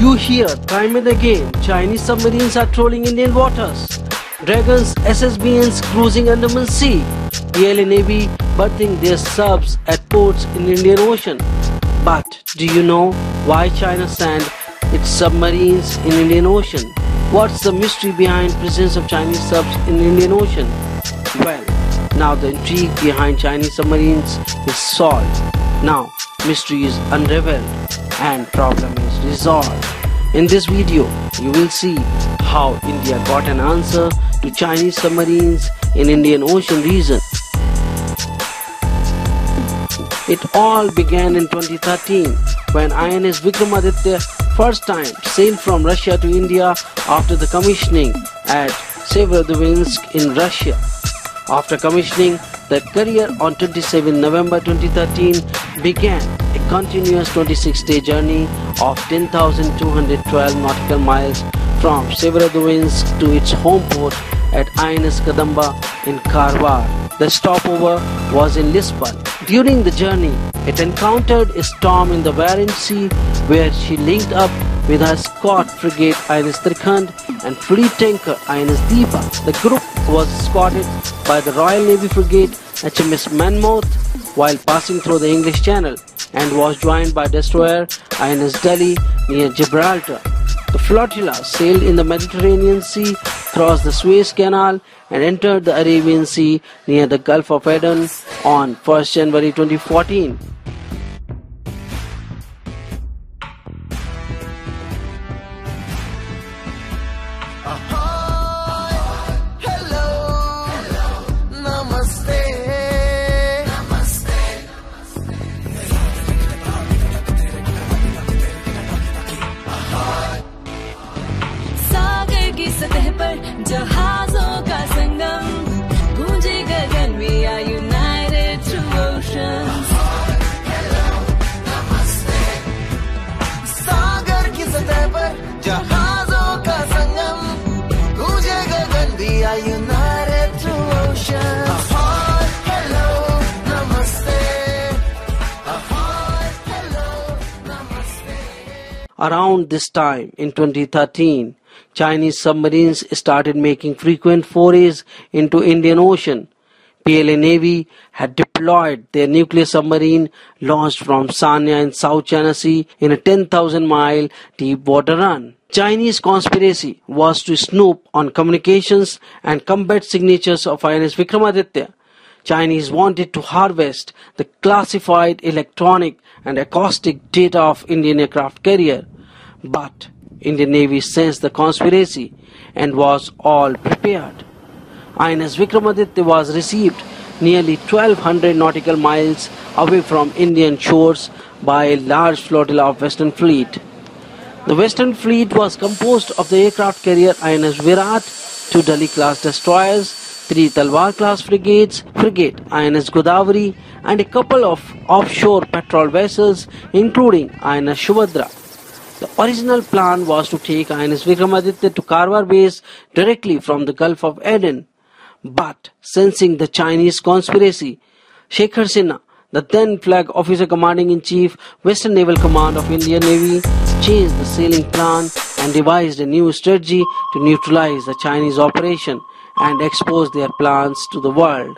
You hear time and again Chinese submarines are trolling Indian waters. Dragons SSBNs cruising Andaman Sea. PLA Navy berthing their subs at ports in Indian Ocean. But do you know why China sent its submarines in Indian Ocean? What's the mystery behind presence of Chinese subs in Indian Ocean? Well, now the intrigue behind Chinese submarines is solved. Now mystery is unraveled and problem is resolved. In this video, you will see how India got an answer to Chinese submarines in Indian Ocean region. It all began in 2013 when INS Vikramaditya first time sailed from Russia to India after the commissioning at Severodvinsk in Russia. After commissioning, the carrier on 27 November 2013 began a continuous 26-day journey of 10,212 nautical miles from Severodvinsk to its home port at INS Kadamba in Karwar. The stopover was in Lisbon. During the journey, it encountered a storm in the Barents Sea where she linked up with her escort frigate INS Trikhand and fleet tanker INS Deepa. The group was escorted by the Royal Navy frigate HMS Monmouth while passing through the English Channel and was joined by destroyer INS Delhi near Gibraltar. The flotilla sailed in the Mediterranean Sea, crossed the Suez Canal and entered the Arabian Sea near the Gulf of Aden on 1st January 2014. सतह पर जहाजों का संगम गूंजे गगन we are united through oceans. सागर की सतह पर जहाजों का संगम गूंजे गगन we are united through oceans. Hello, namaste. Hello, namaste. Around this time in 2013, Chinese submarines started making frequent forays into Indian Ocean. PLA Navy had deployed their nuclear submarine launched from Sanya in South China Sea in a 10,000-mile deep water run. Chinese conspiracy was to snoop on communications and combat signatures of INS Vikramaditya. Chinese wanted to harvest the classified electronic and acoustic data of Indian aircraft carrier. But Indian Navy sensed the conspiracy and was all prepared. INS Vikramaditya was received nearly 1,200 nautical miles away from Indian shores by a large flotilla of Western Fleet. The Western Fleet was composed of the aircraft carrier INS Virat, 2 Delhi-class destroyers, 3 Talwar-class frigates, frigate INS Godavari, and a couple of offshore patrol vessels including INS Shubhadra. The original plan was to take INS Vikramaditya to Karwar base directly from the Gulf of Aden. But sensing the Chinese conspiracy, Shekhar Sinha, the then flag officer commanding-in-chief, Western Naval Command of Indian Navy, changed the sailing plan and devised a new strategy to neutralize the Chinese operation and expose their plans to the world.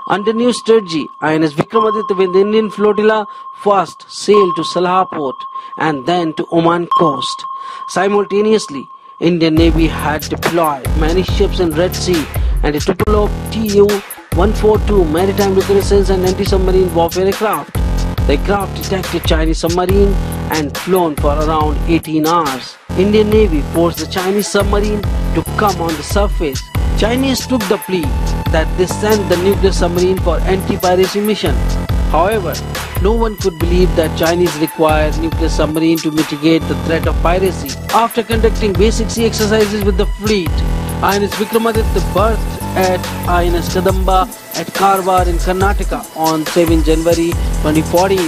Under new strategy, INS Vikramaditya with the Indian flotilla first sailed to Salalah port and then to Oman coast. Simultaneously, Indian Navy had deployed many ships in Red Sea and a Tupolev Tu-142 maritime reconnaissance and anti-submarine warfare aircraft. The aircraft detected Chinese submarine and flown for around 18 hours. Indian Navy forced the Chinese submarine to come on the surface. Chinese took the plea that they sent the nuclear submarine for anti-piracy mission. However, no one could believe that Chinese required nuclear submarine to mitigate the threat of piracy. After conducting basic sea exercises with the fleet, INS Vikramaditya berthed at INS Kadamba at Karwar in Karnataka on 7 January 2014.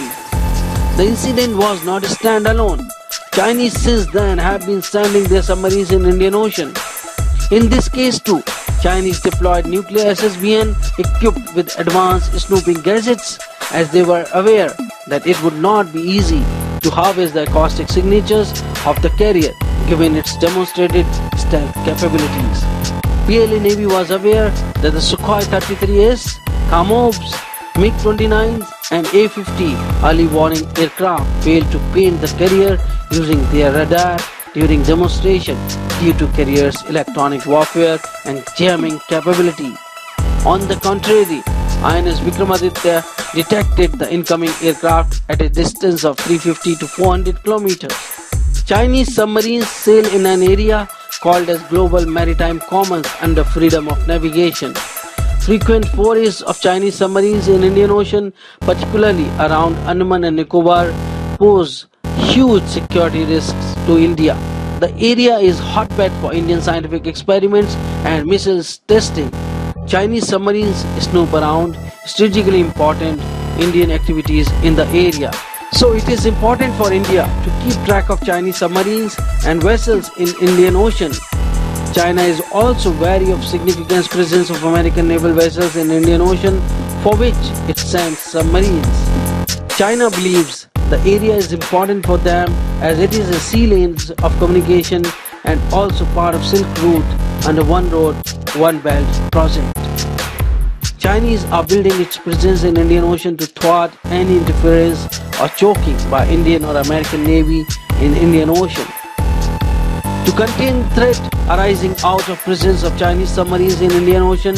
The incident was not a standalone. Chinese since then have been sending their submarines in Indian Ocean. In this case too, Chinese deployed nuclear SSBN equipped with advanced snooping gadgets as they were aware that it would not be easy to harvest the acoustic signatures of the carrier, given its demonstrated stealth capabilities. PLA Navy was aware that the Sukhoi 33S, Kamobs, MiG-29s and A-50 early warning aircraft failed to paint the carrier using their radar during demonstration due to carrier's electronic warfare and jamming capability. On the contrary, INS Vikramaditya detected the incoming aircraft at a distance of 350 to 400 kilometers. Chinese submarines sail in an area called as Global Maritime Commons under freedom of navigation. Frequent forays of Chinese submarines in Indian Ocean, particularly around Andaman and Nicobar, pose huge security risks to India. The area is hotbed for Indian scientific experiments and missiles testing. Chinese submarines snoop around strategically important Indian activities in the area. So it is important for India to keep track of Chinese submarines and vessels in Indian Ocean. China is also wary of significant presence of American naval vessels in Indian Ocean, for which it sends submarines. China believes the area is important for them as it is a sea lanes of communication and also part of Silk Route under One Road, One Belt project. Chinese are building its presence in Indian Ocean to thwart any interference or choking by Indian or American Navy in Indian Ocean. To contain threat arising out of presence of Chinese submarines in Indian Ocean,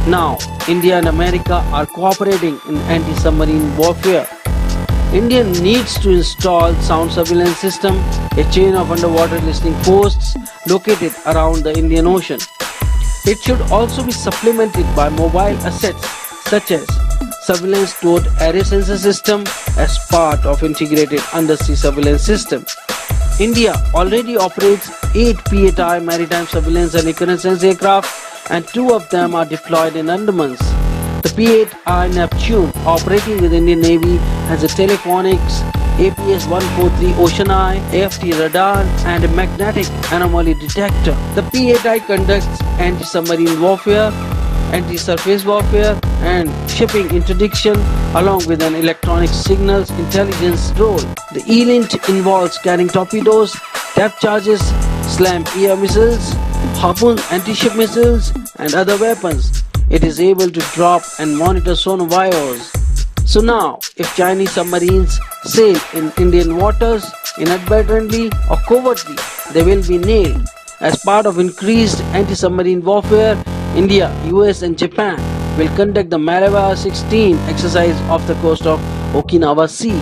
now India and America are cooperating in anti-submarine warfare. India needs to install sound surveillance system, a chain of underwater listening posts located around the Indian Ocean. It should also be supplemented by mobile assets such as surveillance towed array sensor system as part of integrated undersea surveillance system. India already operates 8 PLA maritime surveillance and reconnaissance aircraft, and 2 of them are deployed in Andamans. The PLA Neptune, operating with Indian Navy, has a telephonics, APS-143 Ocean Eye, AFT radar and a magnetic anomaly detector. The PLA conducts anti-submarine warfare, anti-surface warfare and shipping interdiction along with an electronic signals intelligence role. The ELINT involves carrying torpedoes, depth charges, SLAM air missiles, harpoon anti-ship missiles and other weapons. It is able to drop and monitor sonar wires. So now, if Chinese submarines sail in Indian waters inadvertently or covertly, they will be nailed. As part of increased anti-submarine warfare, India, US and Japan will conduct the Malabar 16 exercise off the coast of Okinawa Sea.